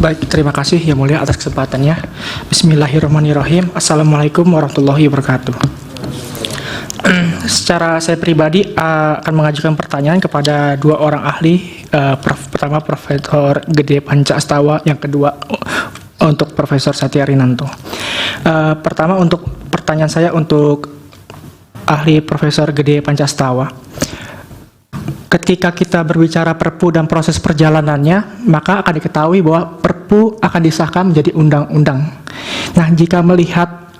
Baik, terima kasih Yang Mulia atas kesempatannya. Bismillahirrahmanirrahim. Assalamualaikum warahmatullahi wabarakatuh. Secara saya pribadi akan mengajukan pertanyaan kepada dua orang ahli. Pertama Profesor Gede Panca Astawa, yang kedua untuk Profesor Satya Arinanto. Pertama untuk pertanyaan saya untuk ahli Profesor Gede Panca Astawa. Ketika kita berbicara Perpu dan proses perjalanannya, maka akan diketahui bahwa Perpu akan disahkan menjadi undang-undang. Nah, jika melihat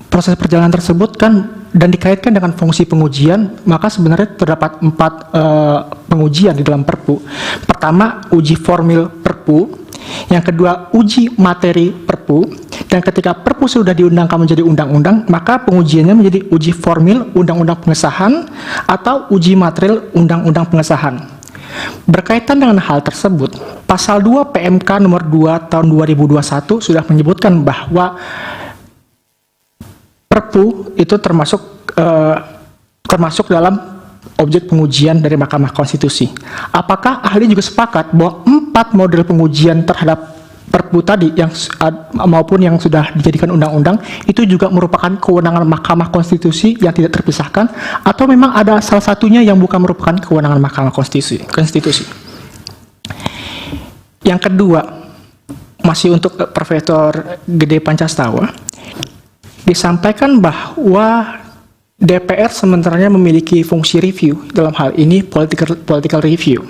proses perjalanan tersebut dan dikaitkan dengan fungsi pengujian, maka sebenarnya terdapat 4 pengujian di dalam Perpu. Pertama, uji formil Perpu. Yang kedua, uji materi Perpu. Dan ketika Perpu sudah diundangkan menjadi undang-undang, maka pengujiannya menjadi uji formil undang-undang pengesahan atau uji material undang-undang pengesahan. Berkaitan dengan hal tersebut, pasal 2 PMK nomor 2 tahun 2021 sudah menyebutkan bahwa Perpu itu termasuk dalam objek pengujian dari Mahkamah Konstitusi. Apakah ahli juga sepakat bahwa 4 model pengujian terhadap Perpu tadi maupun yang sudah dijadikan undang-undang itu juga merupakan kewenangan Mahkamah Konstitusi yang tidak terpisahkan, atau memang ada salah satunya yang bukan merupakan kewenangan Mahkamah Konstitusi? Yang kedua, masih untuk Profesor Gede Panca Astawa, disampaikan bahwa DPR sebenarnya memiliki fungsi review, dalam hal ini political review.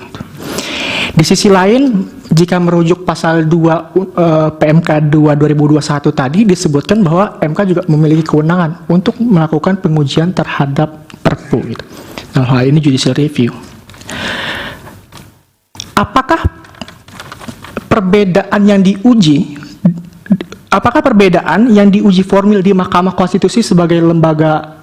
Di sisi lain, jika merujuk pasal 2 PMK 2 2021 tadi disebutkan bahwa MK juga memiliki kewenangan untuk melakukan pengujian terhadap Perpu. Dalam hal ini judicial review. Apakah perbedaan yang diuji formil di Mahkamah Konstitusi sebagai lembaga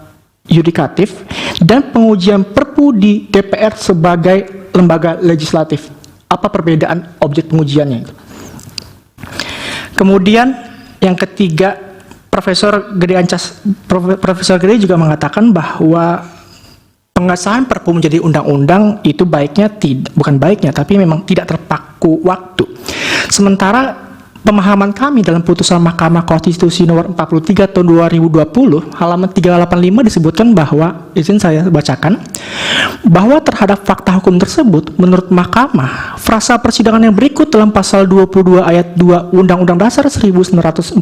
yudikatif dan pengujian Perpu di DPR sebagai lembaga legislatif? Apa perbedaan objek pengujiannya? Kemudian yang ketiga, Profesor Gede juga mengatakan bahwa pengesahan Perpu menjadi undang-undang itu tapi memang tidak terpaku waktu. Sementara pemahaman kami dalam putusan Mahkamah Konstitusi nomor 43 tahun 2020 halaman 385 disebutkan bahwa, izin saya bacakan, bahwa terhadap fakta hukum tersebut menurut Mahkamah, frasa persidangan yang berikut dalam pasal 22 ayat 2 Undang-Undang Dasar 1945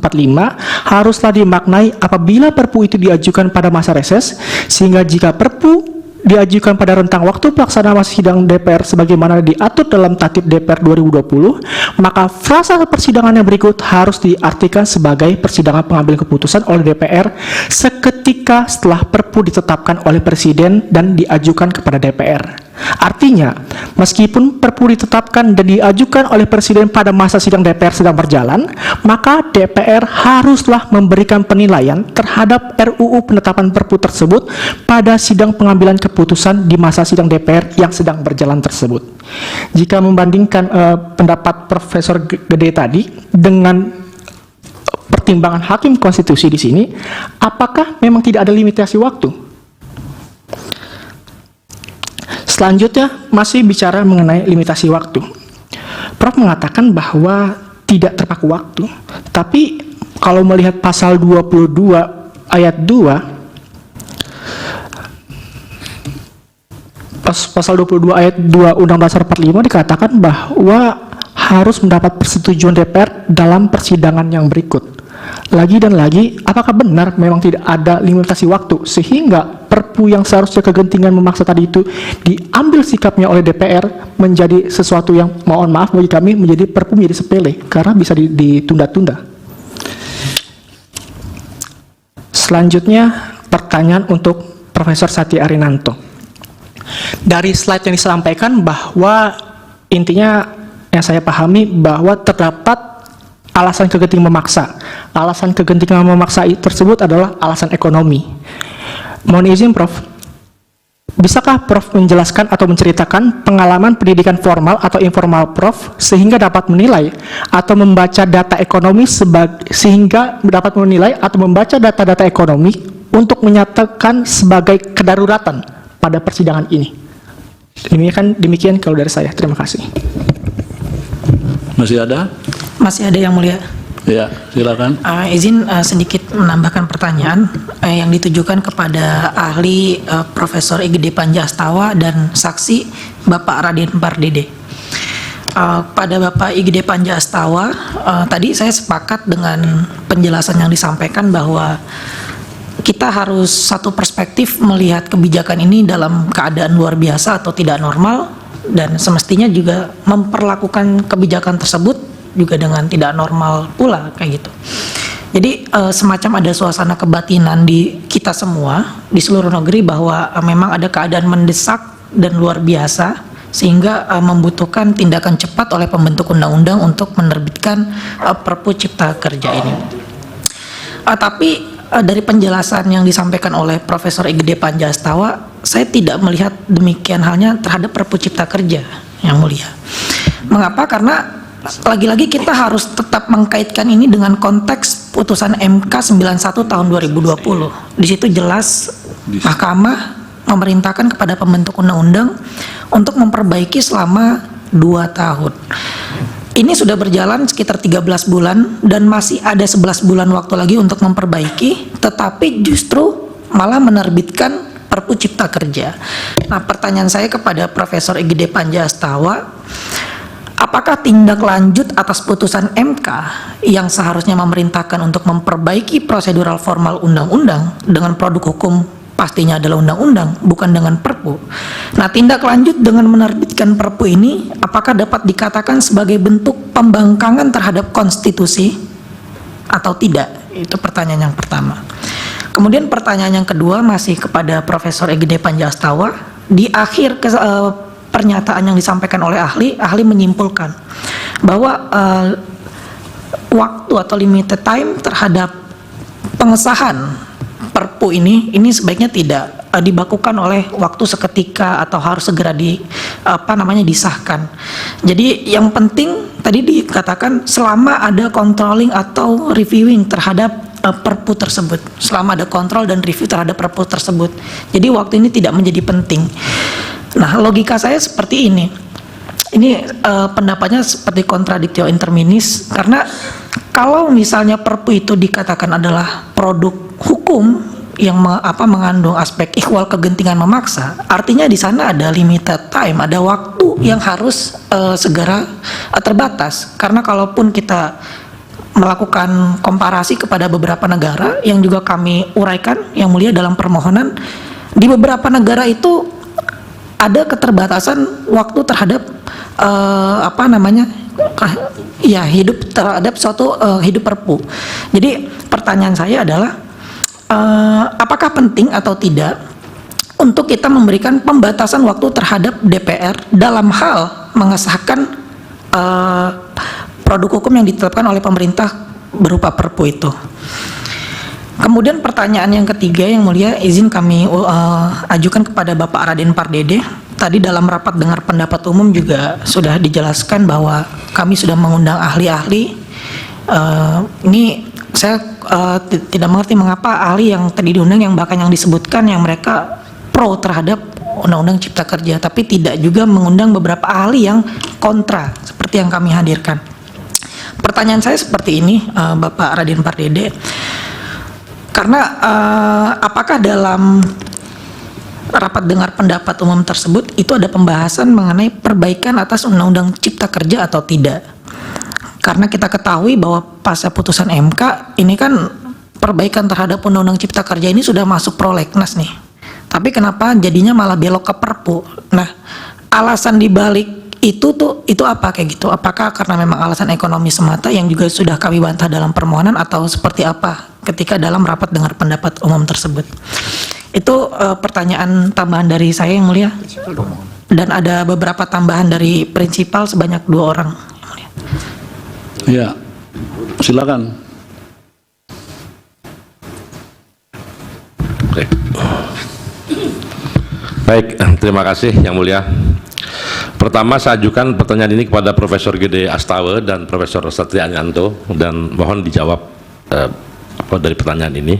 haruslah dimaknai apabila Perpu itu diajukan pada masa reses, sehingga jika Perpu diajukan pada rentang waktu pelaksanaan sidang DPR sebagaimana diatur dalam Tatip DPR 2020, maka frasa persidangan yang berikut harus diartikan sebagai persidangan pengambilan keputusan oleh DPR seketika setelah Perpu ditetapkan oleh Presiden dan diajukan kepada DPR. Artinya, meskipun Perpu ditetapkan dan diajukan oleh Presiden pada masa sidang DPR sedang berjalan, maka DPR haruslah memberikan penilaian terhadap RUU penetapan Perpu tersebut pada sidang pengambilan keputusan di masa sidang DPR yang sedang berjalan tersebut. Jika membandingkan pendapat Profesor Gede tadi dengan pertimbangan Hakim Konstitusi di sini, apakah memang tidak ada limitasi waktu? Selanjutnya, masih bicara mengenai limitasi waktu. Prof mengatakan bahwa tidak terpaku waktu. Tapi kalau melihat pasal 22 ayat 2, pasal 22 ayat 2 Undang-Undang Dasar 45 dikatakan bahwa harus mendapat persetujuan DPR dalam persidangan yang berikut. Lagi dan lagi, apakah benar memang tidak ada limitasi waktu sehingga Perpu yang seharusnya kegentingan memaksa tadi itu diambil sikapnya oleh DPR menjadi sesuatu yang, mohon maaf bagi kami, menjadi Perpu menjadi sepele karena bisa ditunda-tunda. Selanjutnya, pertanyaan untuk Profesor Satya Arinanto. Dari slide yang disampaikan bahwa intinya yang saya pahami bahwa terdapat alasan kegentingan memaksa. Alasan kegentingan memaksa tersebut adalah alasan ekonomi. Mohon izin Prof, bisakah Prof menjelaskan atau menceritakan pengalaman pendidikan formal atau informal Prof sehingga dapat menilai atau membaca data ekonomi sehingga dapat menilai atau membaca data-data ekonomi untuk menyatakan sebagai kedaruratan pada persidangan ini? Demikian kalau dari saya. Terima kasih. Masih ada? Masih ada yang mulia. Ya, silakan. Izin sedikit menambahkan pertanyaan yang ditujukan kepada ahli Profesor Igede Panjastawa dan saksi Bapak Raden Pardede. Pada Bapak Igede Panjastawa, tadi saya sepakat dengan penjelasan yang disampaikan bahwa kita harus satu perspektif melihat kebijakan ini dalam keadaan luar biasa atau tidak normal, dan semestinya juga memperlakukan kebijakan tersebut juga dengan tidak normal pula kayak gitu. Jadi semacam ada suasana kebatinan di kita semua di seluruh negeri bahwa memang ada keadaan mendesak dan luar biasa sehingga membutuhkan tindakan cepat oleh pembentuk undang-undang untuk menerbitkan Perpu Cipta Kerja ini. Tapi dari penjelasan yang disampaikan oleh Profesor Igede Panjastawa, saya tidak melihat demikian halnya terhadap Perpu Cipta Kerja, yang mulia. Mengapa? Karena lagi-lagi kita harus tetap mengkaitkan ini dengan konteks putusan MK 91 tahun 2020. Di situ jelas Mahkamah memerintahkan kepada pembentuk undang-undang untuk memperbaiki selama 2 tahun. Ini sudah berjalan sekitar 13 bulan dan masih ada 11 bulan waktu lagi untuk memperbaiki, tetapi justru malah menerbitkan Perpu Cipta Kerja. Nah, pertanyaan saya kepada Profesor Igede Panjastawa, apakah tindak lanjut atas putusan MK yang seharusnya memerintahkan untuk memperbaiki prosedural formal undang-undang dengan produk hukum pastinya adalah undang-undang, bukan dengan Perpu. Nah, tindak lanjut dengan menerbitkan Perpu ini apakah dapat dikatakan sebagai bentuk pembangkangan terhadap konstitusi atau tidak? Itu pertanyaan yang pertama. Kemudian pertanyaan yang kedua masih kepada Profesor Igede Panjastawa. Di akhir pernyataan yang disampaikan oleh ahli menyimpulkan bahwa waktu atau limited time terhadap pengesahan Perpu ini sebaiknya tidak dibakukan oleh waktu seketika atau harus segera disahkan. Jadi yang penting tadi dikatakan selama ada controlling atau reviewing terhadap Perpu tersebut, selama ada kontrol dan review terhadap Perpu tersebut. Jadi waktu ini tidak menjadi penting. Nah, logika saya seperti ini. Ini pendapatnya seperti contradictio interminis, karena kalau misalnya Perpu itu dikatakan adalah produk hukum yang mengandung aspek ikhwal kegentingan memaksa, artinya di sana ada limited time, ada waktu yang harus segera terbatas. Karena kalaupun kita melakukan komparasi kepada beberapa negara yang juga kami uraikan yang mulia dalam permohonan, di beberapa negara itu ada keterbatasan waktu terhadap hidup terhadap suatu hidup Perpu. Jadi pertanyaan saya adalah apakah penting atau tidak untuk kita memberikan pembatasan waktu terhadap DPR dalam hal mengesahkan produk hukum yang ditetapkan oleh pemerintah berupa Perpu itu. Kemudian pertanyaan yang ketiga yang mulia, izin kami ajukan kepada Bapak Raden Pardede. Tadi dalam rapat dengar pendapat umum juga sudah dijelaskan bahwa kami sudah mengundang ahli-ahli. Ini saya tidak mengerti mengapa ahli yang tadi diundang yang bahkan yang disebutkan yang mereka pro terhadap Undang-Undang Cipta Kerja, tapi tidak juga mengundang beberapa ahli yang kontra seperti yang kami hadirkan. Pertanyaan saya seperti ini, Bapak Raden Pardede. Karena apakah dalam rapat dengar pendapat umum tersebut itu ada pembahasan mengenai perbaikan atas Undang-Undang Cipta Kerja atau tidak? Karena kita ketahui bahwa pasca putusan MK ini kan perbaikan terhadap Undang-Undang Cipta Kerja ini sudah masuk prolegnas nih. Tapi kenapa jadinya malah belok ke Perpu? Nah, alasan dibalik itu apa kayak gitu? Apakah karena memang alasan ekonomi semata yang juga sudah kami bantah dalam permohonan atau seperti apa ketika dalam rapat dengar pendapat umum tersebut? Itu pertanyaan tambahan dari saya yang mulia. Dan ada beberapa tambahan dari prinsipal sebanyak 2 orang. Ya, silakan. Baik, terima kasih yang mulia. Pertama saya ajukan pertanyaan ini kepada Profesor Gede Astawa dan Profesor Satria Anyanto dan mohon dijawab dari pertanyaan ini.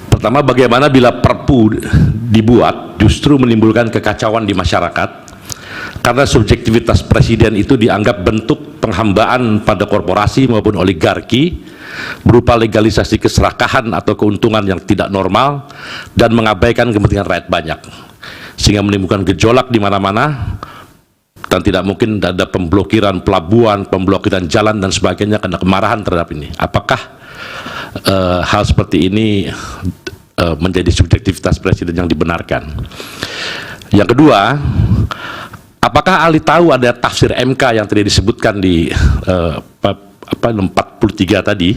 Pertama, bagaimana bila Perpu dibuat justru menimbulkan kekacauan di masyarakat karena subjektivitas presiden itu dianggap bentuk penghambaan pada korporasi maupun oligarki berupa legalisasi keserakahan atau keuntungan yang tidak normal dan mengabaikan kepentingan rakyat banyak, sehingga menimbulkan gejolak di mana-mana dan tidak mungkin ada pemblokiran pelabuhan, pemblokiran jalan dan sebagainya karena kemarahan terhadap ini. Apakah hal seperti ini menjadi subjektivitas presiden yang dibenarkan? Yang kedua, apakah ahli tahu ada tafsir MK yang tadi disebutkan di 43 tadi,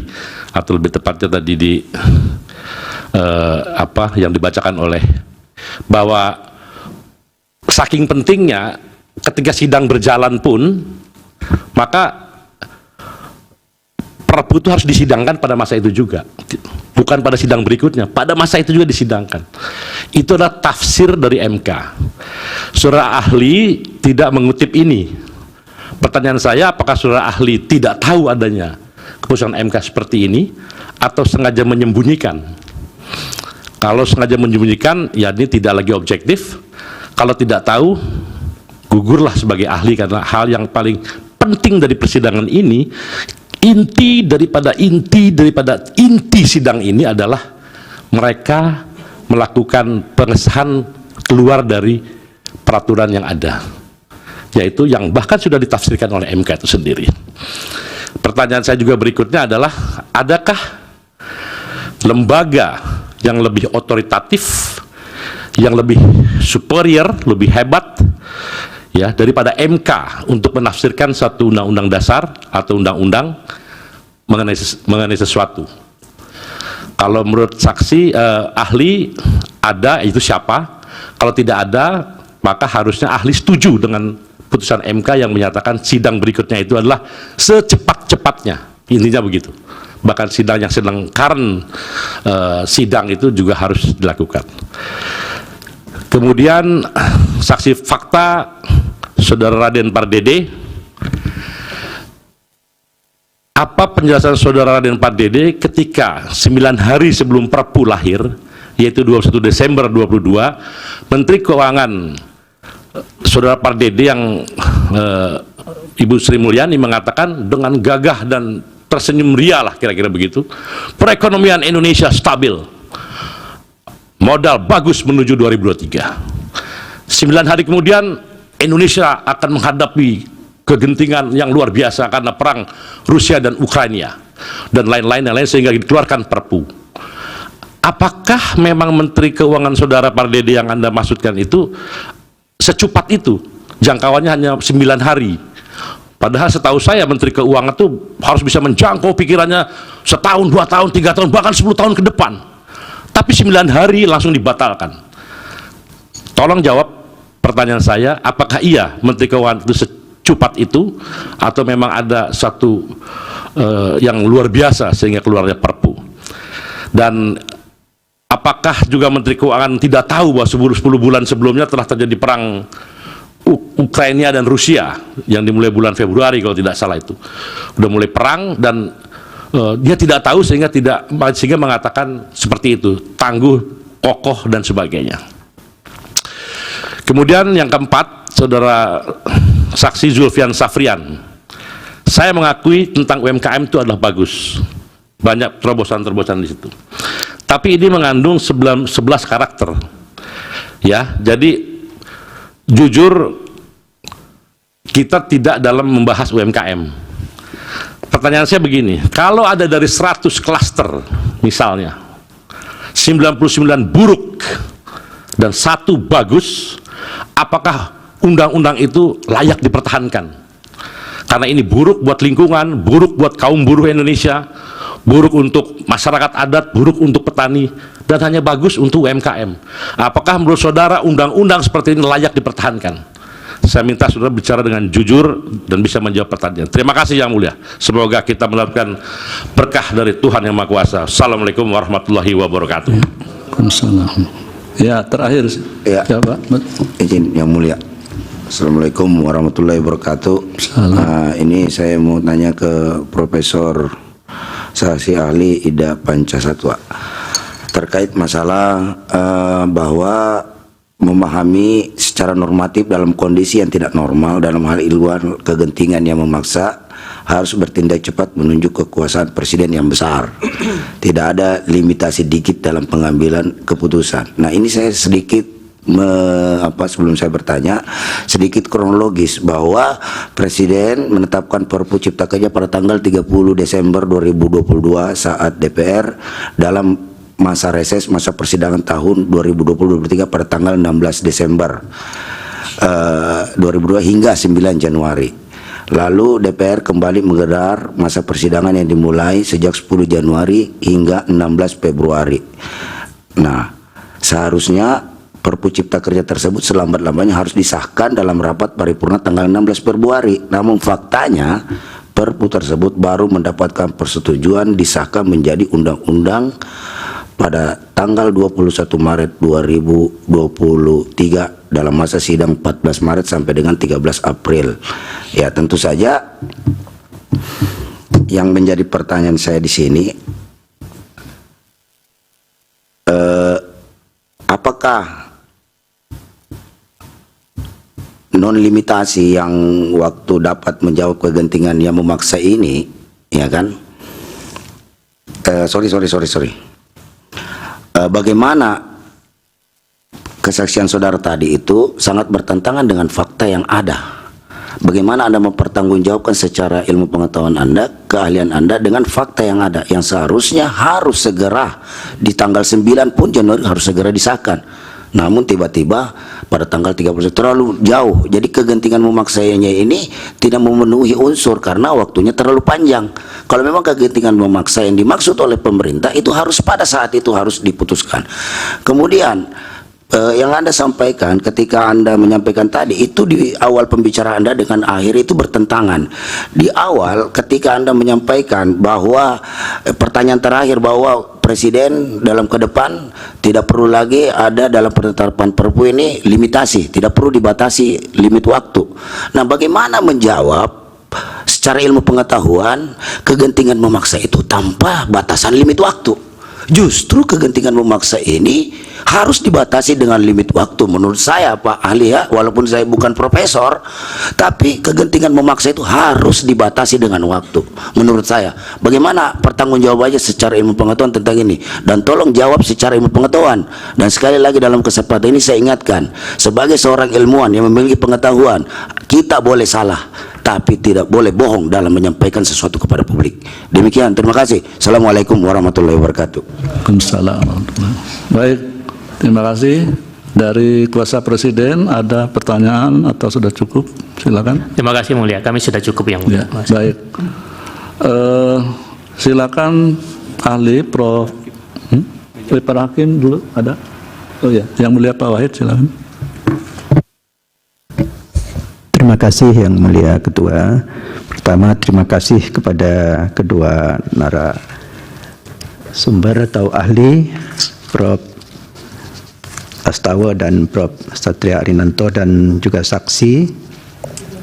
atau lebih tepatnya tadi di yang dibacakan oleh, bahwa saking pentingnya ketika sidang berjalan pun maka Perpu itu harus disidangkan pada masa itu juga, bukan pada sidang berikutnya, pada masa itu juga disidangkan. Itu adalah tafsir dari MK. Saudara ahli tidak mengutip ini. Pertanyaan saya, apakah saudara ahli tidak tahu adanya keputusan MK seperti ini atau sengaja menyembunyikan? Kalau sengaja menyembunyikan, ya ini tidak lagi objektif. Kalau tidak tahu, gugurlah sebagai ahli, karena hal yang paling penting dari persidangan ini, inti daripada inti sidang ini adalah mereka melakukan pengesahan keluar dari peraturan yang ada, yaitu yang bahkan sudah ditafsirkan oleh MK itu sendiri. Pertanyaan saya juga berikutnya adalah, adakah lembaga yang lebih otoritatif, yang lebih superior, lebih hebat ya daripada MK untuk menafsirkan satu undang-undang dasar atau undang-undang mengenai sesuatu? Kalau menurut saksi ahli ada, itu siapa? Kalau tidak ada, maka harusnya ahli setuju dengan putusan MK yang menyatakan sidang berikutnya itu adalah secepat-cepatnya. Intinya begitu. Bahkan sidang yang sedang current sidang itu juga harus dilakukan. Kemudian saksi fakta Saudara Raden Pardede, apa penjelasan Saudara Raden Pardede ketika 9 hari sebelum Perpu lahir, yaitu 21 Desember 22, Menteri Keuangan Saudara Pardede yang Ibu Sri Mulyani mengatakan dengan gagah dan tersenyum ria lah kira-kira begitu, perekonomian Indonesia stabil, modal bagus menuju 2023. 9 hari kemudian Indonesia akan menghadapi kegentingan yang luar biasa karena perang Rusia dan Ukraina dan lain-lain sehingga dikeluarkan Perpu. Apakah memang Menteri Keuangan Saudara Pardede yang Anda maksudkan itu secepat itu? Jangkauannya hanya 9 hari. Padahal setahu saya Menteri Keuangan itu harus bisa menjangkau pikirannya setahun, 2 tahun, 3 tahun, bahkan 10 tahun ke depan. Tapi 9 hari langsung dibatalkan. Tolong jawab pertanyaan saya, apakah iya Menteri Keuangan itu secepat itu atau memang ada satu yang luar biasa sehingga keluarnya Perpu? Dan apakah juga Menteri Keuangan tidak tahu bahwa 10 bulan sebelumnya telah terjadi perang Ukraina dan Rusia yang dimulai bulan Februari kalau tidak salah, itu udah mulai perang dan dia tidak tahu sehingga mengatakan seperti itu, tangguh, kokoh dan sebagainya. Kemudian yang keempat, Saudara Saksi Zulfian Safrian, saya mengakui tentang UMKM itu adalah bagus, banyak terobosan-terobosan di situ. Tapi ini mengandung 11 karakter, ya. Jadi jujur kita tidak dalam membahas UMKM. Pertanyaan saya begini, kalau ada dari 100 klaster misalnya 99 buruk dan 1 bagus, apakah undang-undang itu layak dipertahankan? Karena ini buruk buat lingkungan, buruk buat kaum buruh Indonesia, buruk untuk masyarakat adat, buruk untuk petani, dan hanya bagus untuk UMKM. Apakah menurut saudara undang-undang seperti ini layak dipertahankan? Saya minta saudara bicara dengan jujur dan bisa menjawab pertanyaan. Terima kasih Yang Mulia. Semoga kita mendapatkan berkah dari Tuhan Yang Maha Kuasa. Assalamualaikum warahmatullahi wabarakatuh. Waalaikumsalam. Ya, terakhir. Ya, Pak. izin Yang Mulia. Assalamualaikum warahmatullahi wabarakatuh. Ini saya mau tanya ke Profesor Saksi Ahli Ida Pancasatwa terkait masalah bahwa memahami secara secara normatif dalam kondisi yang tidak normal, dalam hal luar kegentingan yang memaksa, harus bertindak cepat menunjuk kekuasaan presiden yang besar. Tidak ada limitasi dikit dalam pengambilan keputusan. Nah, ini saya sedikit sebelum saya bertanya, sedikit kronologis bahwa Presiden menetapkan Perpu Cipta Kerja pada tanggal 30 Desember 2022 saat DPR dalam masa reses masa persidangan tahun 2020-2023 pada tanggal 16 Desember 2002 hingga 9 Januari. Lalu DPR kembali menggelar masa persidangan yang dimulai sejak 10 Januari hingga 16 Februari. Nah, seharusnya Perpu Cipta Kerja tersebut selambat-lambatnya harus disahkan dalam rapat paripurna tanggal 16 Februari. Namun faktanya Perpu tersebut baru mendapatkan persetujuan disahkan menjadi undang-undang pada tanggal 21 Maret 2023 dalam masa sidang 14 Maret sampai dengan 13 April. Ya, tentu saja yang menjadi pertanyaan saya di sini, apakah non limitasi yang waktu dapat menjawab kegentingan yang memaksa ini, ya kan? Bagaimana kesaksian saudara tadi itu sangat bertentangan dengan fakta yang ada. Bagaimana Anda mempertanggungjawabkan secara ilmu pengetahuan Anda, keahlian Anda dengan fakta yang ada, yang seharusnya harus segera di tanggal 9 pun Januari harus segera disahkan. Namun tiba-tiba pada tanggal 30 terlalu jauh. Jadi kegentingan memaksanya ini tidak memenuhi unsur karena waktunya terlalu panjang. Kalau memang kegentingan memaksa yang dimaksud oleh pemerintah itu harus pada saat itu harus diputuskan. Kemudian yang Anda sampaikan ketika Anda menyampaikan tadi itu di awal pembicaraan Anda dengan akhir itu bertentangan. Di awal ketika Anda menyampaikan bahwa pertanyaan terakhir bahwa Presiden dalam ke depan tidak perlu lagi ada dalam penetapan Perpu ini limitasi, tidak perlu dibatasi limit waktu. Nah, bagaimana menjawab secara ilmu pengetahuan kegentingan memaksa itu tanpa batasan limit waktu? Justru kegentingan memaksa ini harus dibatasi dengan limit waktu. Menurut saya Pak Ahli, ya, walaupun saya bukan profesor, tapi kegentingan memaksa itu harus dibatasi dengan waktu. Menurut saya, bagaimana pertanggungjawabannya secara ilmu pengetahuan tentang ini? Dan tolong jawab secara ilmu pengetahuan. Dan sekali lagi dalam kesempatan ini saya ingatkan, sebagai seorang ilmuwan yang memiliki pengetahuan, kita boleh salah, tapi tidak boleh bohong dalam menyampaikan sesuatu kepada publik. Demikian, terima kasih. Assalamualaikum warahmatullahi wabarakatuh. Waalaikumsalam. Baik, terima kasih. Dari kuasa Presiden ada pertanyaan atau sudah cukup? Silakan. Terima kasih Mulia, kami sudah cukup yang Mulia. Ya, baik. Silakan ahli Prof. Pak Hakim dulu ada. Oh ya, yang Mulia Pak Wahid silakan. Terima kasih Yang Mulia Ketua. Pertama, terima kasih kepada kedua narasumber atau ahli, Prof. Astawa dan Prof. Satria Arinanto, dan juga saksi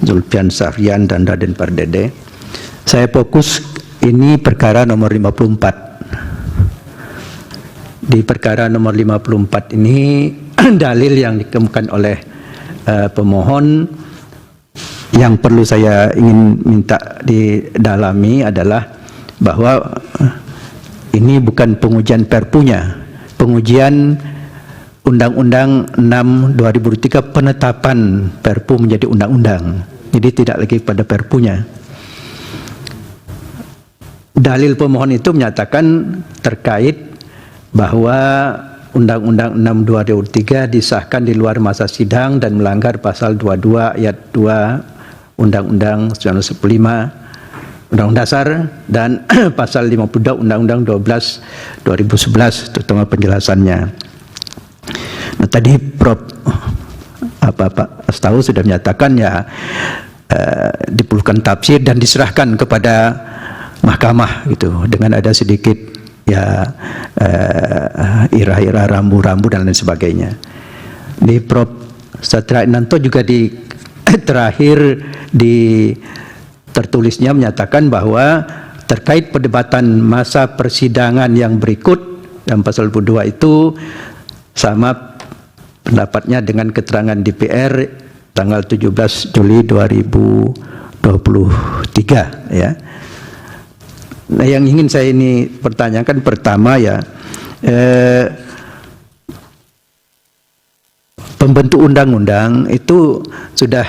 Zulfian Safrian dan Raden Pardede. Saya fokus ini perkara nomor 54. Di perkara nomor 54 ini dalil yang dikemukakan oleh pemohon yang perlu saya ingin minta didalami adalah bahwa ini bukan pengujian perpunya, pengujian Undang-Undang 6 2003 penetapan perpu menjadi undang-undang. Jadi tidak lagi pada perpunya. Dalil pemohon itu menyatakan terkait bahwa Undang-Undang 6 2003 disahkan di luar masa sidang dan melanggar pasal 22 ayat 2 Undang-Undang 1945 Undang-Undang Dasar dan pasal 52 Undang-Undang 12 2011, terutama penjelasannya. Nah, tadi Prof. Pak Astawa sudah menyatakan ya diperlukan tafsir dan diserahkan kepada mahkamah gitu, dengan ada sedikit ya irah-irah rambu-rambu dan lain sebagainya. Di Prof. Satria Arinanto juga di terakhir di tertulisnya menyatakan bahwa terkait perdebatan masa persidangan yang berikut dalam pasal 22 itu sama pendapatnya dengan keterangan DPR tanggal 17 Juli 2023 ya. Nah, yang ingin saya ini pertanyakan pertama ya, pembentuk undang-undang itu sudah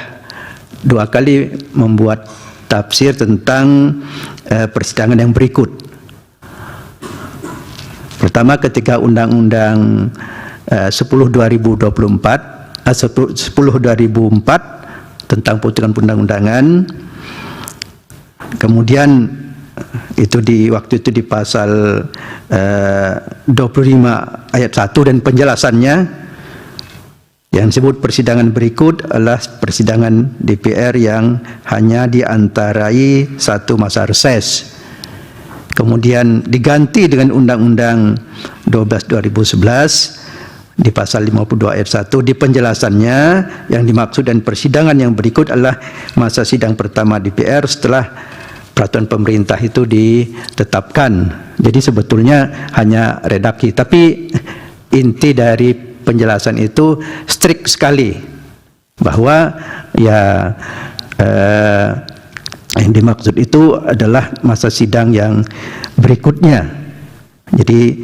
2 kali membuat tafsir tentang persidangan yang berikut. Pertama ketika Undang-Undang 10/2004 tentang putusan perundang-undangan, kemudian itu waktu itu di pasal 25 ayat 1 dan penjelasannya yang disebut persidangan berikut adalah persidangan DPR yang hanya diantarai satu masa reses. Kemudian diganti dengan Undang-Undang 12/2011 di pasal 52 ayat 1 di penjelasannya yang dimaksud dan persidangan yang berikut adalah masa sidang pertama DPR setelah peraturan pemerintah itu ditetapkan. Jadi sebetulnya hanya redaksi, tapi inti dari penjelasan itu strict sekali bahwa ya yang dimaksud itu adalah masa sidang yang berikutnya. Jadi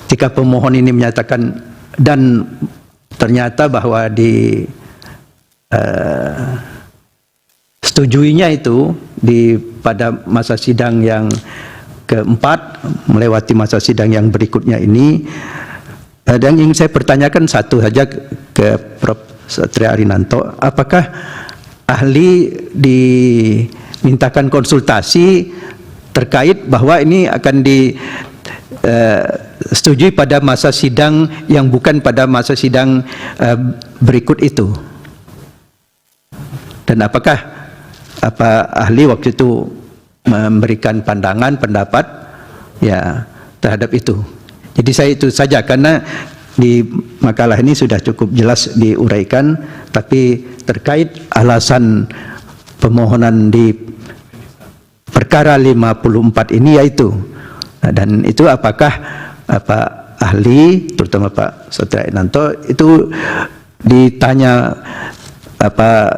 ketika pemohon ini menyatakan dan ternyata bahwa setujuinya itu pada masa sidang yang keempat melewati masa sidang yang berikutnya ini, dan ingin saya pertanyakan satu saja ke Prof. Satria Arinanto, apakah ahli dimintakan konsultasi terkait bahwa ini akan disetujui pada masa sidang yang bukan pada masa sidang berikut itu? Dan apakah ahli waktu itu memberikan pandangan, pendapat ya terhadap itu? Jadi saya itu saja, karena di makalah ini sudah cukup jelas diuraikan, tapi terkait alasan pemohonan di perkara 54 ini yaitu, dan itu apakah ahli terutama Pak Satria Arinanto itu ditanya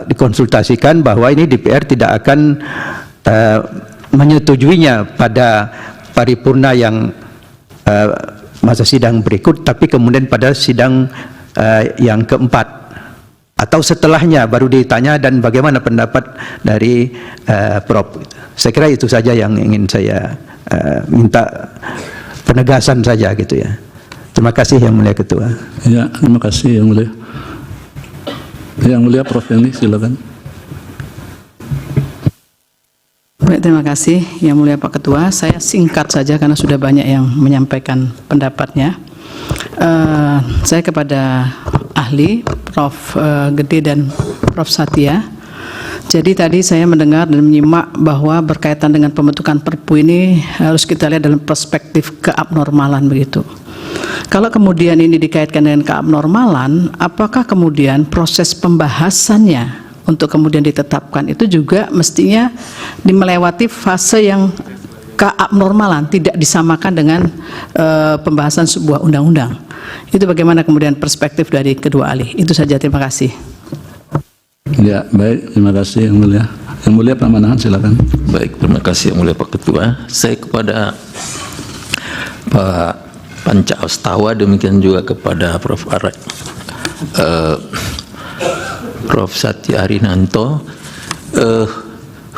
dikonsultasikan bahwa ini DPR tidak akan menyetujuinya pada paripurna yang masa sidang berikut, tapi kemudian pada sidang yang keempat atau setelahnya baru ditanya, dan bagaimana pendapat dari Prof. Saya kira itu saja yang ingin saya minta penegasan saja gitu ya. Terima kasih Yang Mulia Ketua. Ya, terima kasih Yang Mulia. Yang Mulia Prof. Hendy, silakan. Baik, terima kasih Yang Mulia Pak Ketua. Saya singkat saja karena sudah banyak yang menyampaikan pendapatnya. Saya kepada ahli Prof. Gede dan Prof. Satya. Jadi tadi saya mendengar dan menyimak bahwa berkaitan dengan pembentukan Perpu ini harus kita lihat dalam perspektif keabnormalan begitu. Kalau kemudian ini dikaitkan dengan keabnormalan, apakah kemudian proses pembahasannya untuk kemudian ditetapkan itu juga mestinya melewati fase yang keabnormalan, tidak disamakan dengan pembahasan sebuah undang-undang. Itu bagaimana kemudian perspektif dari kedua ahli? Itu saja, terima kasih. Ya, baik, terima kasih Yang Mulia. Yang Mulia Pak Manahan, silakan. Baik, terima kasih Yang Mulia Pak Ketua. Saya kepada Pak Panca Astawa, demikian juga kepada Prof. Satya Arinanto,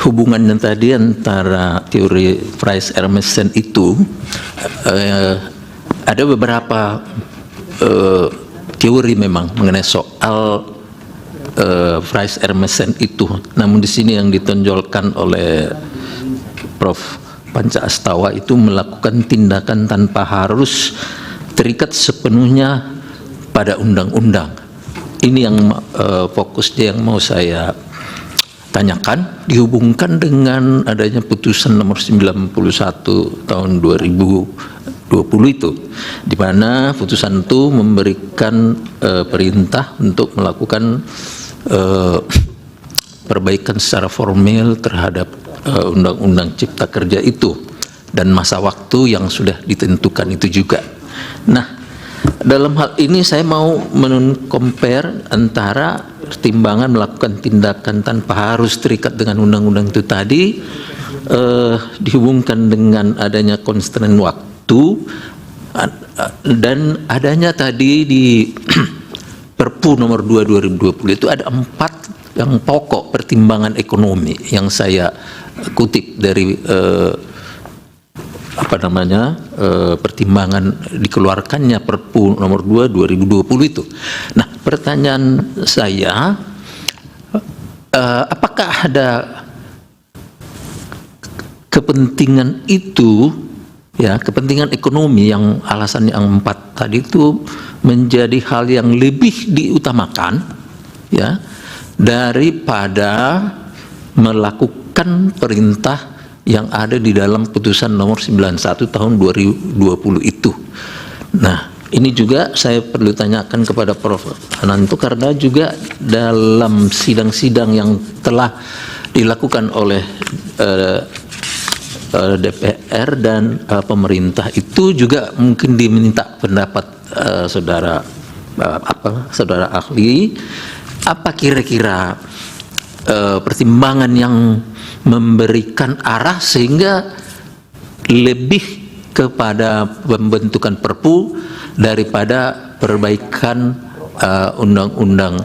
hubungan yang tadi antara teori Fries-Hermansen itu ada beberapa teori memang mengenai soal Fries-Hermansen itu. Namun di sini yang ditonjolkan oleh Prof. Panca Astawa itu melakukan tindakan tanpa harus terikat sepenuhnya pada undang-undang. Ini yang fokusnya yang mau saya tanyakan, dihubungkan dengan adanya putusan nomor 91 tahun 2020 itu, di mana putusan itu memberikan perintah untuk melakukan perbaikan secara formil terhadap Undang-Undang Cipta Kerja itu, dan masa waktu yang sudah ditentukan itu juga. Nah, dalam hal ini saya mau men-compare antara pertimbangan melakukan tindakan tanpa harus terikat dengan undang-undang itu tadi dihubungkan dengan adanya constraint waktu dan adanya tadi di Perpu nomor 2 2020 itu ada 4 yang pokok pertimbangan ekonomi yang saya kutip dari pertimbangan dikeluarkannya Perpu nomor 2 2020 itu. Nah, pertanyaan saya, apakah ada kepentingan itu, ya, kepentingan ekonomi yang alasan yang 4 tadi itu menjadi hal yang lebih diutamakan, ya, daripada melakukan perintah yang ada di dalam putusan nomor 91 tahun 2020 itu. Nah, ini juga saya perlu tanyakan kepada Prof. Ananto karena juga dalam sidang-sidang yang telah dilakukan oleh DPR dan pemerintah itu juga mungkin diminta pendapat saudara ahli, apa kira-kira pertimbangan yang memberikan arah sehingga lebih kepada pembentukan Perpu daripada perbaikan undang-undang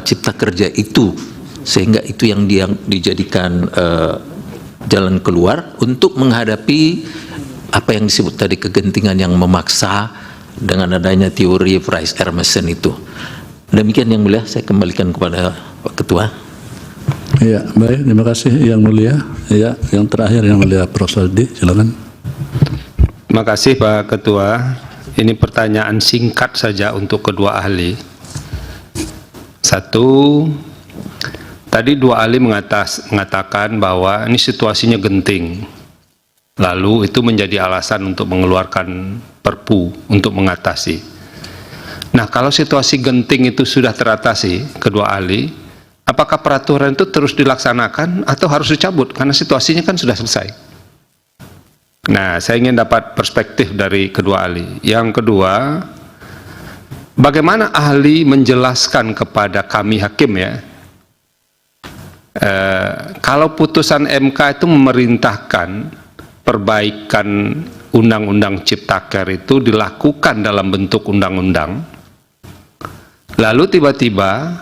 Cipta Kerja itu, sehingga itu yang dijadikan jalan keluar untuk menghadapi apa yang disebut tadi kegentingan yang memaksa dengan adanya teori Price Emerson itu. Demikian yang mulia, saya kembalikan kepada Pak Ketua. Ya, baik, terima kasih yang mulia. Ya, yang terakhir yang mulia Prof. Saldi, silakan. Terima kasih Pak Ketua. Ini pertanyaan singkat saja untuk kedua ahli. Satu, tadi dua ahli mengatakan bahwa ini situasinya genting. Lalu itu menjadi alasan untuk mengeluarkan Perpu untuk mengatasi. Nah, kalau situasi genting itu sudah teratasi, kedua ahli, apakah peraturan itu terus dilaksanakan atau harus dicabut? Karena situasinya kan sudah selesai. Nah, saya ingin dapat perspektif dari kedua ahli. Yang kedua, bagaimana ahli menjelaskan kepada kami hakim, ya, kalau putusan MK itu memerintahkan perbaikan Undang-Undang Ciptaker itu dilakukan dalam bentuk undang-undang, lalu tiba-tiba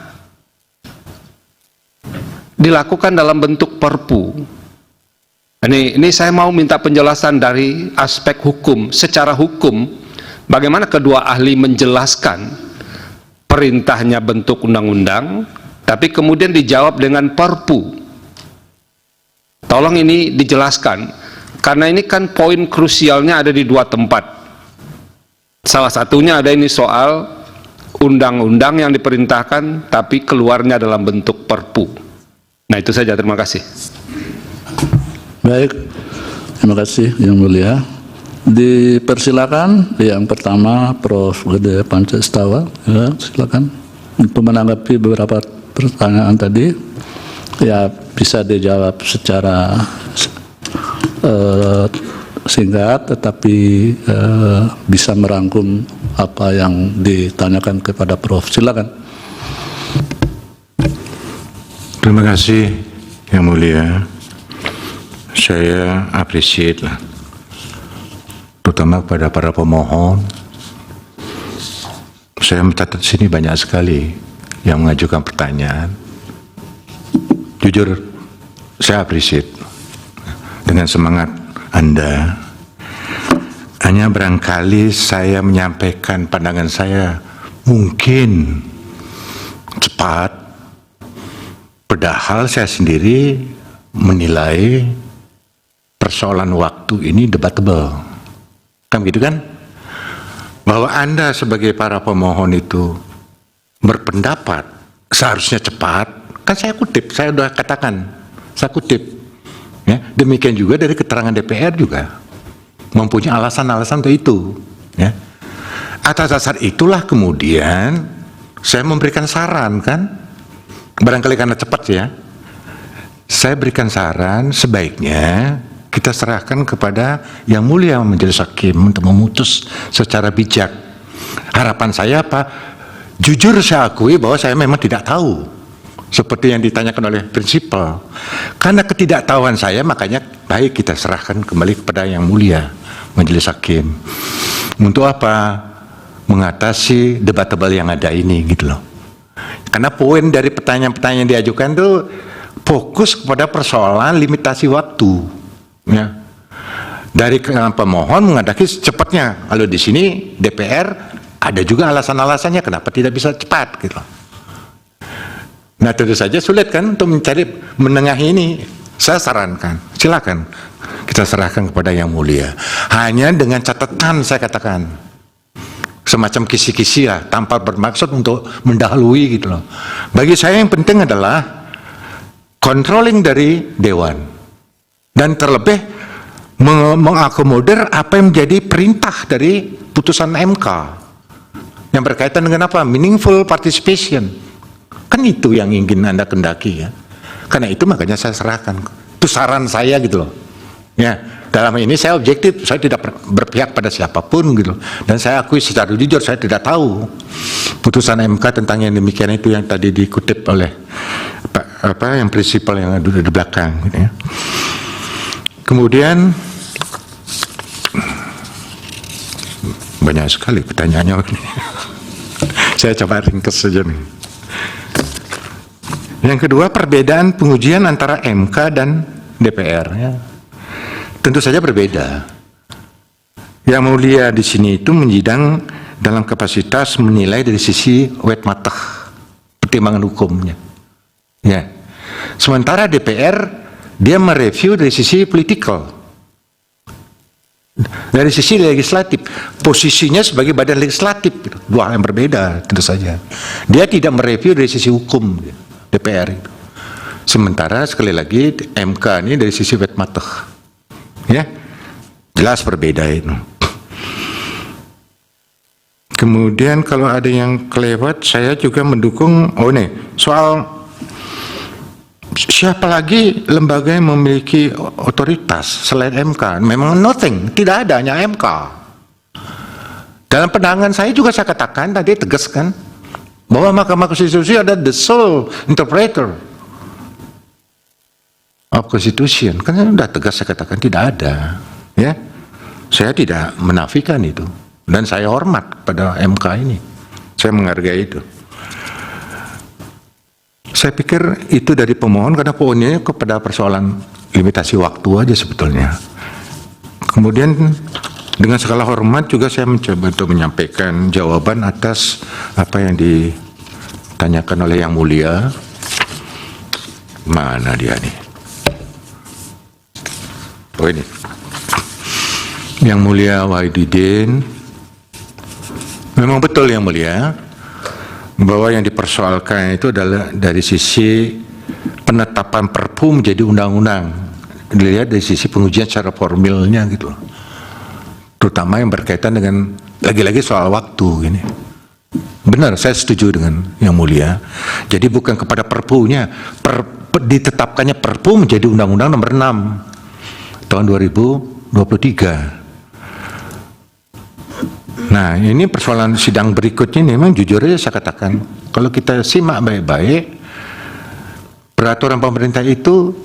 dilakukan dalam bentuk Perpu. Ini saya mau minta penjelasan dari aspek hukum, secara hukum, bagaimana kedua ahli menjelaskan perintahnya bentuk undang-undang, tapi kemudian dijawab dengan Perpu. Tolong ini dijelaskan, karena ini kan poin krusialnya ada di dua tempat. Salah satunya ada ini soal undang-undang yang diperintahkan, tapi keluarnya dalam bentuk Perpu. Nah, itu saja, terima kasih. Baik, terima kasih yang mulia. Dipersilakan yang pertama Prof. Gede Pancastawa, ya, silakan untuk menanggapi beberapa pertanyaan tadi. Ya, bisa dijawab secara singkat, tetapi bisa merangkum apa yang ditanyakan kepada Prof. Silakan. Terima kasih yang mulia. Saya appreciate lah, terutama kepada para pemohon. Saya mencatat sini banyak sekali yang mengajukan pertanyaan. Jujur, saya appreciate dengan semangat Anda. Hanya barangkali saya menyampaikan pandangan saya mungkin cepat, padahal saya sendiri menilai persoalan waktu ini debatable. Kan gitu kan? Bahwa Anda sebagai para pemohon itu berpendapat seharusnya cepat, kan saya kutip, saya sudah katakan, saya kutip. Ya, demikian juga dari keterangan DPR juga mempunyai alasan-alasan untuk itu. Ya. Atas dasar itulah kemudian saya memberikan saran, kan? Barangkali karena cepat ya. Saya berikan saran sebaiknya kita serahkan kepada yang mulia majelis hakim untuk memutus secara bijak. Harapan saya apa? Jujur saya akui bahwa saya memang tidak tahu. Seperti yang ditanyakan oleh prinsipal. Karena ketidaktahuan saya, makanya baik kita serahkan kembali kepada Yang Mulia Majelis Hakim. Untuk apa? Mengatasi debatable yang ada ini gitu loh. Karena poin dari pertanyaan-pertanyaan yang diajukan itu fokus kepada persoalan limitasi waktu. Ya. Dari pemohon menghendaki secepatnya. Kalau di sini DPR ada juga alasan-alasannya kenapa tidak bisa cepat gitu. Nah tentu saja sulit kan untuk mencari menengahi ini. Saya sarankan, silakan kita serahkan kepada Yang Mulia. Hanya dengan catatan saya katakan, semacam kisi-kisi ya, tanpa bermaksud untuk mendahului gitu loh. Bagi saya yang penting adalah controlling dari Dewan dan terlebih mengakomodir apa yang menjadi perintah dari putusan MK yang berkaitan dengan apa? Meaningful participation. Kan itu yang ingin Anda kendaki ya. Karena itu makanya saya serahkan. Itu saran saya gitu loh. Ya, dalam ini saya objektif, saya tidak berpihak pada siapapun gitu. Dan saya akui secara jujur saya tidak tahu putusan MK tentang yang demikian itu yang tadi dikutip oleh yang prinsipal yang ada di belakang gitu ya. Kemudian banyak sekali pertanyaannya. Saya coba ringkas saja nih. Yang kedua, perbedaan pengujian antara MK dan DPR. Ya. Tentu saja berbeda. Yang Mulia di sini itu menyidang dalam kapasitas menilai dari sisi wet matah, pertimbangan hukumnya. Ya. Sementara DPR dia mereview dari sisi political. Dari sisi legislatif, posisinya sebagai badan legislatif, dua hal yang berbeda tentu saja. Dia tidak mereview dari sisi hukum, DPR itu. Sementara sekali lagi MK ini dari sisi wet matah, ya jelas berbeda itu. Kemudian kalau ada yang kelewat, saya juga mendukung. Oh nih soal siapa lagi lembaga yang memiliki otoritas selain MK? Memang nothing, tidak ada, hanya MK. Dalam pandangan saya juga saya katakan tadi tegaskan bahwa Mahkamah Konstitusi ada the sole interpreter of Constitution. Kan sudah tegas saya katakan tidak ada, ya. Saya tidak menafikan itu dan saya hormat pada MK ini. Saya menghargai itu. Saya pikir itu dari pemohon karena poinnya kepada persoalan limitasi waktu aja sebetulnya. Kemudian dengan segala hormat juga saya mencoba untuk menyampaikan jawaban atas apa yang ditanyakan oleh Yang Mulia. Mana dia nih? Oh ini. Yang Mulia Wahidudin. Memang betul Yang Mulia bahwa yang dipersoalkan itu adalah dari sisi penetapan Perpu menjadi undang-undang. Dilihat dari sisi pengujian secara formilnya gitu. Terutama yang berkaitan dengan lagi-lagi soal waktu ini. Benar, saya setuju dengan Yang Mulia. Jadi bukan kepada Perpunya, ditetapkannya Perpu menjadi Undang-Undang Nomor 6 tahun 2023. Nah, ini persoalan sidang berikutnya ini memang jujur aja saya katakan, kalau kita simak baik-baik, peraturan pemerintah itu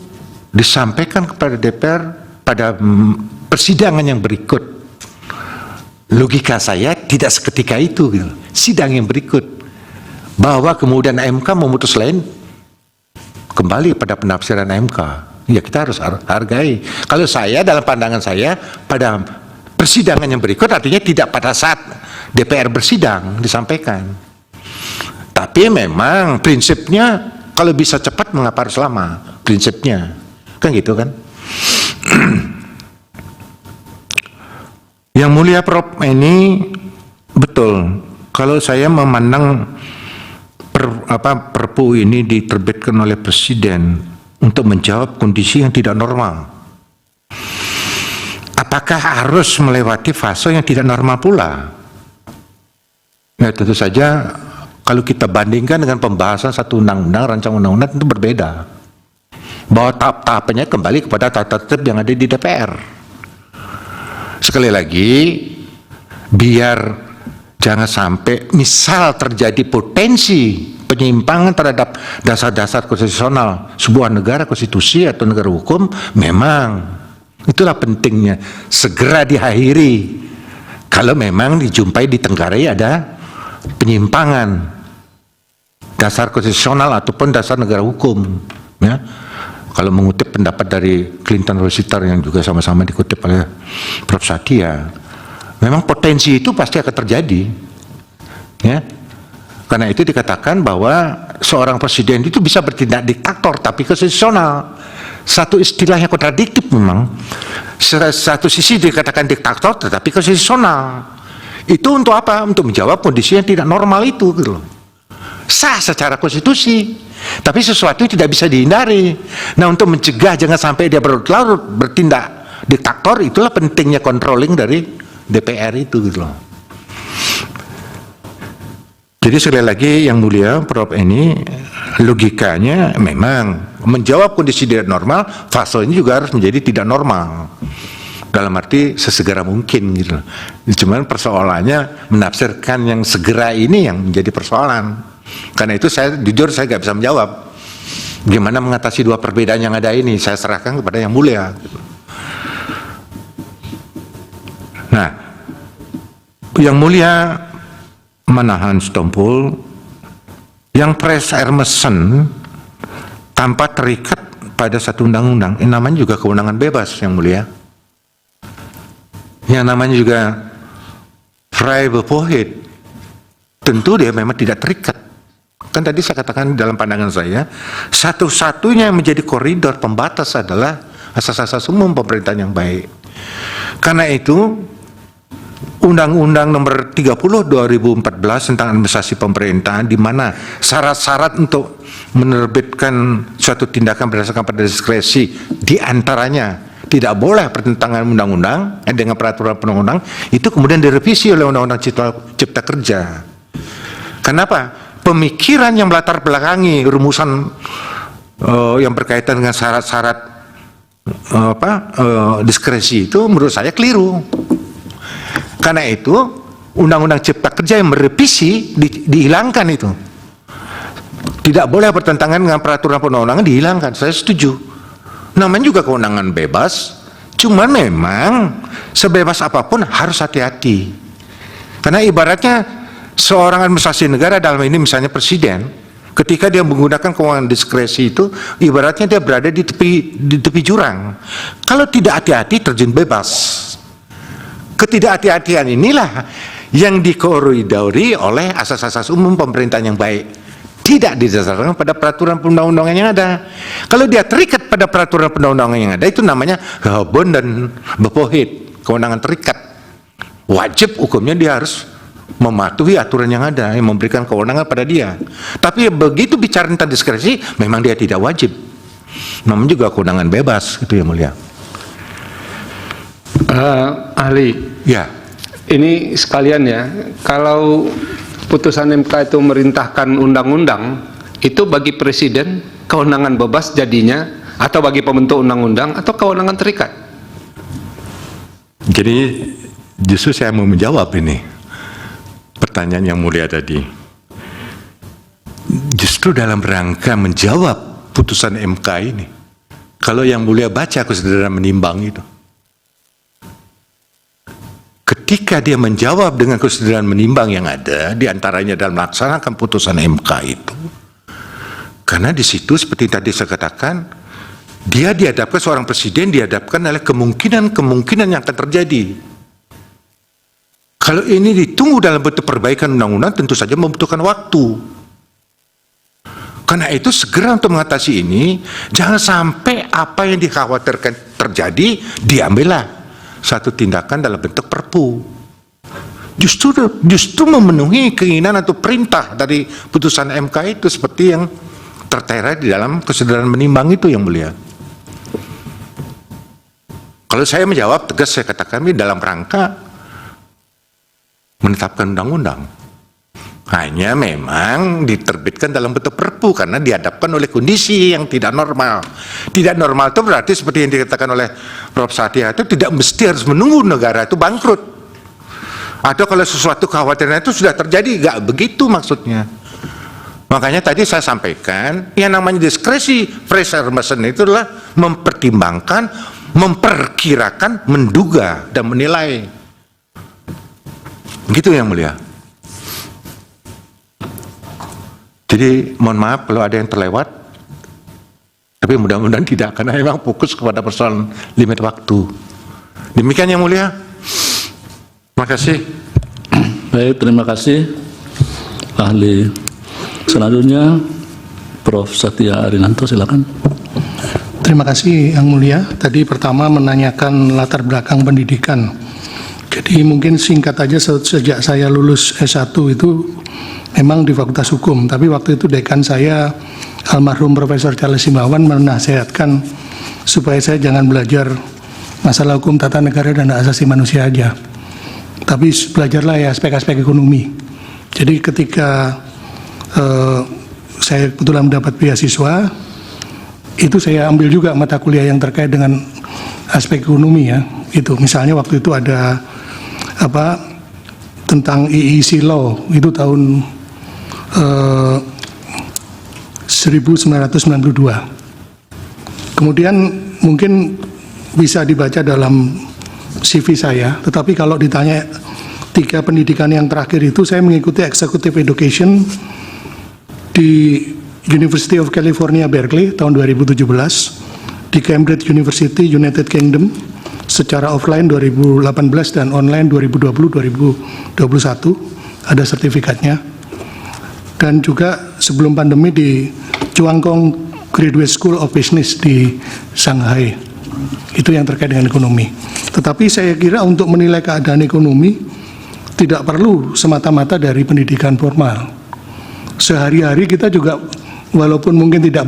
disampaikan kepada DPR pada persidangan yang berikut. Logika saya tidak seketika itu, gitu. Sidang yang berikut. Bahwa kemudian MK memutus lain, kembali pada penafsiran MK. Ya kita harus hargai. Kalau saya, dalam pandangan saya, pada persidangan yang berikut artinya tidak pada saat DPR bersidang disampaikan. Tapi memang prinsipnya kalau bisa cepat mengapa harus lama? Prinsipnya. Kan gitu kan? Yang Mulia Prof ini betul. Kalau saya memandang Perpu ini diterbitkan oleh Presiden untuk menjawab kondisi yang tidak normal. Apakah harus melewati fase yang tidak normal pula? Nah, tentu saja kalau kita bandingkan dengan pembahasan satu undang-undang, rancangan undang-undang itu berbeda. Bahwa tahap-tahapannya kembali kepada tata tertib yang ada di DPR. Sekali lagi, biar jangan sampai misal terjadi potensi penyimpangan terhadap dasar-dasar konstitusional sebuah negara konstitusi atau negara hukum, memang itulah pentingnya segera diakhiri kalau memang dijumpai di Tenggarai ada penyimpangan dasar konstitusional ataupun dasar negara hukum, ya. Kalau mengutip pendapat dari Clinton Rossiter yang juga sama-sama dikutip oleh Prof. Satya, memang potensi itu pasti akan terjadi, ya. Karena itu dikatakan bahwa seorang presiden itu bisa bertindak diktator tapi konstitusional. Satu istilah yang kontradiktif memang. Satu sisi dikatakan diktator tetapi konstitusional. Itu untuk apa? Untuk menjawab kondisi yang tidak normal itu, gitu loh. Sah secara konstitusi, tapi sesuatu yang tidak bisa dihindari. Nah, untuk mencegah jangan sampai dia berlarut bertindak diktator, itulah pentingnya controlling dari DPR itu, gitu loh. Jadi sekali lagi yang mulia Prof, ini logikanya memang menjawab kondisi tidak normal, fasenya juga harus menjadi tidak normal. Dalam arti sesegera mungkin, gitu. Cuman persoalannya menafsirkan yang segera ini yang menjadi persoalan. Karena itu saya jujur saya nggak bisa menjawab gimana mengatasi dua perbedaan yang ada ini. Saya serahkan kepada yang mulia. Nah, yang mulia Manahan Stompul, yang Pres Hermansen tanpa terikat pada satu undang-undang, ini namanya juga kewenangan bebas yang mulia. Yang namanya juga vrije bevoegdheid, tentu dia memang tidak terikat. Kan tadi saya katakan dalam pandangan saya, satu-satunya yang menjadi koridor pembatas adalah asas-asas umum pemerintahan yang baik. Karena itu Undang-Undang Nomor 30 2014 tentang administrasi pemerintahan, di mana syarat-syarat untuk menerbitkan suatu tindakan berdasarkan pada diskresi diantaranya tidak boleh bertentangan undang-undang dengan peraturan perundang-undang, itu kemudian direvisi oleh Undang-Undang Cipta Kerja. Kenapa? Pemikiran yang melatar belakangi rumusan yang berkaitan dengan syarat-syarat diskresi itu menurut saya keliru. Karena itu Undang-Undang Cipta Kerja yang merevisi dihilangkan itu. Tidak boleh bertentangan dengan peraturan perundang-undangan, dihilangkan. Saya setuju. Namanya juga kewenangan bebas, cuman memang sebebas apapun harus hati-hati. Karena ibaratnya seorang administrasi negara, dalam ini misalnya presiden, ketika dia menggunakan kewenangan diskresi itu, ibaratnya dia berada di tepi jurang. Kalau tidak hati-hati terjun bebas. Ketidakhati-hatian inilah yang dikoridori oleh asas-asas umum pemerintahan yang baik. Tidak didasarkan pada peraturan perundang-undangan yang ada. Kalau dia terikat pada peraturan perundang-undangan yang ada, itu namanya Habon dan bevoegdheid, kewenangan terikat. Wajib hukumnya dia harus mematuhi aturan yang ada, yang memberikan kewenangan pada dia. Tapi begitu bicara tentang diskresi, memang dia tidak wajib. Namanya juga kewenangan bebas, itu yang mulia. Ahli, ya, ini sekalian ya, kalau putusan MK itu merintahkan undang-undang, itu bagi presiden kewenangan bebas jadinya, atau bagi pembentuk undang-undang, atau kewenangan terikat? Jadi justru saya mau menjawab ini pertanyaan yang mulia tadi. Justru dalam rangka menjawab putusan MK ini, kalau yang mulia baca kesadaran menimbang itu, ketika dia menjawab dengan kesadaran menimbang yang ada, diantaranya dalam melaksanakan putusan MK itu, karena di situ seperti tadi saya katakan, dia dihadapkan seorang presiden, dihadapkan oleh kemungkinan yang akan terjadi. Kalau ini ditunggu dalam bentuk perbaikan undang-undang, tentu saja membutuhkan waktu. Karena itu segera untuk mengatasi ini, jangan sampai apa yang dikhawatirkan terjadi, diambillah satu tindakan dalam bentuk perpu. Justru memenuhi keinginan atau perintah dari putusan MK itu, seperti yang tertera di dalam kesadaran menimbang itu yang mulia. Kalau saya menjawab tegas, saya katakan ini dalam rangka menetapkan undang-undang. Hanya memang diterbitkan dalam bentuk perpu karena dihadapkan oleh kondisi yang tidak normal. Tidak normal itu berarti seperti yang dikatakan oleh Prof. Satya itu tidak mesti harus menunggu negara itu bangkrut. Atau kalau sesuatu kekhawatiran itu sudah terjadi, nggak begitu maksudnya. Makanya tadi saya sampaikan, yang namanya diskresi Freser-Messen itu adalah mempertimbangkan, memperkirakan, menduga, dan menilai. Begitu Yang Mulia. Jadi mohon maaf kalau ada yang terlewat, tapi mudah-mudahan tidak, karena memang fokus kepada persoalan limit waktu. Demikian Yang Mulia. Terima kasih. Baik, terima kasih ahli. Selanjutnya Prof. Satya Arinanto, silakan. Terima kasih Yang Mulia. Tadi pertama menanyakan latar belakang pendidikan. Jadi mungkin singkat aja, sejak saya lulus S1 itu memang di Fakultas Hukum, tapi waktu itu dekan saya almarhum Profesor Charles Simawan menasihatkan supaya saya jangan belajar masalah hukum tata negara dan hak asasi manusia aja, tapi belajarlah ya aspek-aspek ekonomi. Jadi ketika saya kebetulan mendapat beasiswa, itu saya ambil juga mata kuliah yang terkait dengan aspek ekonomi ya. Itu misalnya waktu itu ada tentang EEC Law, itu tahun 1992. Kemudian mungkin bisa dibaca dalam CV saya, tetapi kalau ditanya 3 pendidikan yang terakhir itu, saya mengikuti Executive Education di University of California, Berkeley tahun 2017, di Cambridge University, United Kingdom, secara offline 2018 dan online 2020-2021, ada sertifikatnya. Dan juga sebelum pandemi di Chuangkong Graduate School of Business di Shanghai. Itu yang terkait dengan ekonomi. Tetapi saya kira untuk menilai keadaan ekonomi tidak perlu semata-mata dari pendidikan formal. Sehari-hari kita juga, walaupun mungkin tidak